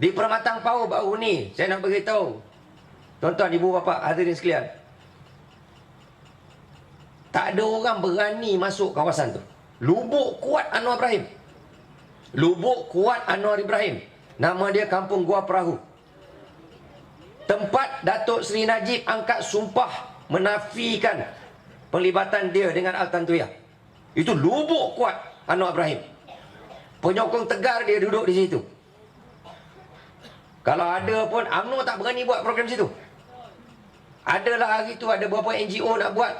Di Permatang Pau baru ni, saya nak beritahu tuan-tuan, ibu bapa, hadirin sekalian, tak ada orang berani masuk kawasan tu. Lubuk Kuat Anwar Ibrahim. Lubuk Kuat Anwar Ibrahim. Nama dia Kampung Gua Perahu. Tempat Datuk Seri Najib angkat sumpah menafikan pelibatan dia dengan Al-Tantuya. Itu Lubuk Kuat Anwar Ibrahim. Penyokong tegar dia duduk di situ. Kalau ada pun, UMNO tak berani buat program situ. Adalah hari tu ada beberapa NGO nak buat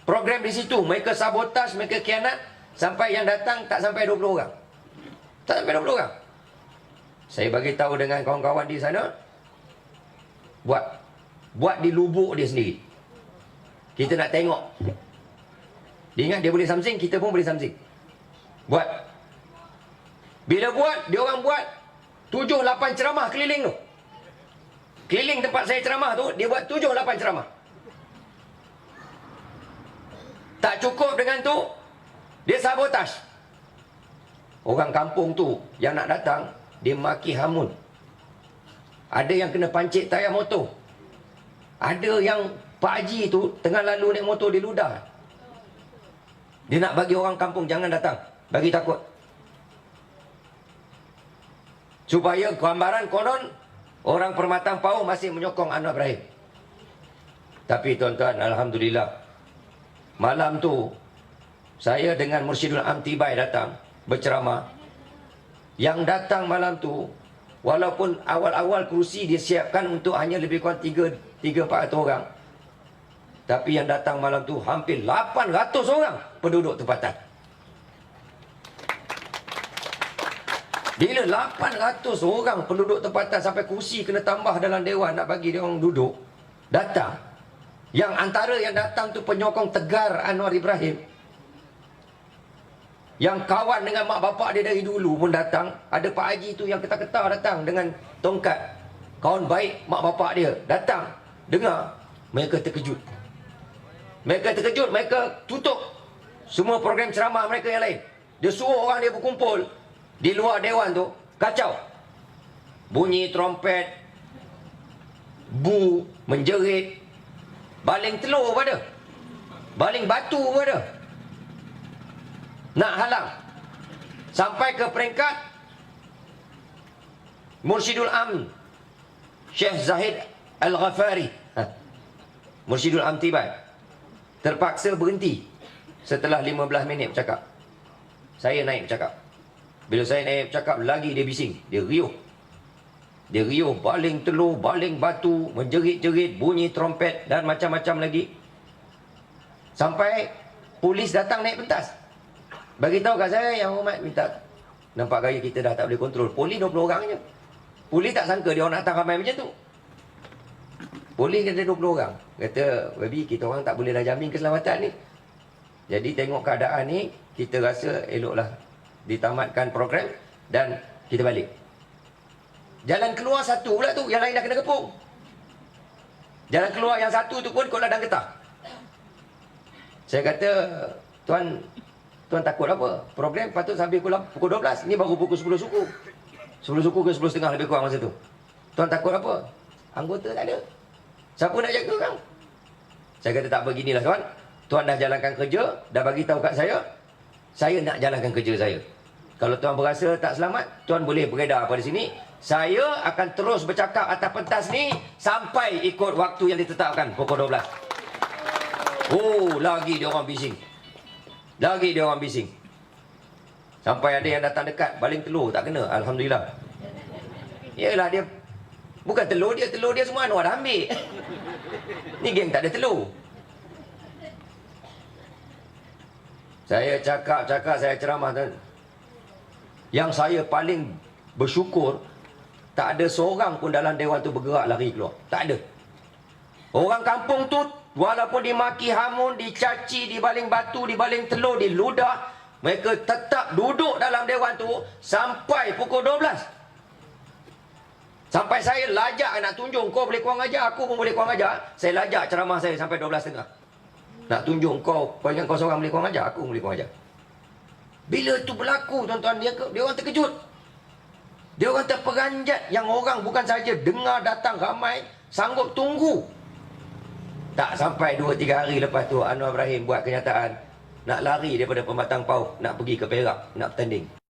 program di situ. Mereka sabotaj, mereka khianat. Sampai yang datang tak sampai 20 orang. Tak sampai 20 orang. Saya bagi tahu dengan kawan-kawan di sana, buat di lubuk dia sendiri. Kita nak tengok. Dia ingat dia boleh something, kita pun boleh something. Buat. Bila buat, dia orang buat 7-8 ceramah keliling tu. Keliling tempat saya ceramah tu, dia buat 7-8 ceramah. Tak cukup dengan tu, dia sabotaj. Orang kampung tu yang nak datang, dia maki hamun. Ada yang kena pancit tayar motor. Ada yang Pak Haji tu tengah lalu naik motor, dia ludah. Dia nak bagi orang kampung jangan datang, bagi takut. Supaya gambaran konon orang Permatang Pau masih menyokong Anwar Ibrahim. Tapi tuan-tuan, alhamdulillah, malam tu saya dengan Mursyidul Am Tibai datang berceramah. Yang datang malam tu, walaupun awal-awal kerusi disiapkan untuk hanya lebih kurang 300-400 orang, tapi yang datang malam tu hampir 800 orang penduduk tempatan. Bila 800 orang penduduk tempatan sampai kursi kena tambah dalam dewan nak bagi dia orang duduk, datang. Yang antara yang datang tu penyokong tegar Anwar Ibrahim. Yang kawan dengan mak bapak dia dari dulu pun datang. Ada Pak Haji tu yang ketar-ketar datang dengan tongkat. Kawan baik mak bapak dia datang. Dengar, mereka terkejut. Mereka terkejut, mereka tutup semua program ceramah mereka yang lain. Dia suruh orang dia berkumpul di luar dewan tu, kacau. Bunyi trompet, bu, menjerit, baling telur pada, baling batu pada, nak halang. Sampai ke peringkat Mursyidul Am Syekh Zahid Al-Ghafari, Mursyidul Am Tibai, terpaksa berhenti setelah 15 minit bercakap. Saya naik bercakap. Bila saya naik bercakap, lagi dia bising. Dia riuh. Dia riuh, baling telur, baling batu, menjerit-jerit, bunyi trompet dan macam-macam lagi. Sampai polis datang naik pentas. Bagi tahu kat saya, yang hormat, minta, nampak gaya kita dah tak boleh kontrol. Polis 20 orang je. Polis tak sangka dia orang nak datang ramai macam tu. Polis kata 20 orang. Kata, baby, kita orang tak boleh dah jamin keselamatan ni. Jadi tengok keadaan ni, kita rasa eloklah ditamatkan program dan kita balik. Jalan keluar satu pula tu, yang lain dah kena kepung. Jalan keluar yang satu tu pun kot ladang getah. Saya kata, tuan takut apa? Program patut sampai pukul 12. Ni baru pukul 10 suku. 10 suku ke 10.30 lebih kurang masa tu. Tuan takut apa? Anggota tak ada. Siapa nak jaga orang? Saya kata tak beginilah tuan. Tuan dah jalankan kerja, dah bagi tahu kat saya nak jalankan kerja saya. Kalau tuan berasa tak selamat, tuan boleh beredar pada sini. Saya akan terus bercakap atas pentas ni sampai ikut waktu yang ditetapkan pukul 12. Oh, lagi dia orang bising. Lagi dia orang bising. Sampai ada yang datang dekat, baling telur tak kena. Alhamdulillah. Yalah, dia bukan telur dia semua Anwar dah ambil. Ni geng tak ada telur. Saya cakap, saya ceramah. Yang saya paling bersyukur, tak ada seorang pun dalam dewan tu bergerak lari keluar. Tak ada. Orang kampung tu, walaupun dimaki hamun, dicaci, dibaling batu, dibaling telur, diludah, mereka tetap duduk dalam dewan tu sampai pukul 12. Sampai saya lajak nak tunjuk, kau boleh kurang ajar, aku pun boleh kurang ajar. Saya lajak ceramah saya sampai 12.30. Nak tunjuk kau ingat kau seorang boleh kurang ajar, aku boleh kurang ajar. Bila itu berlaku tuan-tuan, dia orang terkejut. Dia orang terperanjat yang orang bukan saja dengar datang ramai, sanggup tunggu. Tak sampai 2-3 hari lepas tu Anwar Ibrahim buat kenyataan nak lari daripada Pematang Pauh, nak pergi ke Perak, nak bertanding.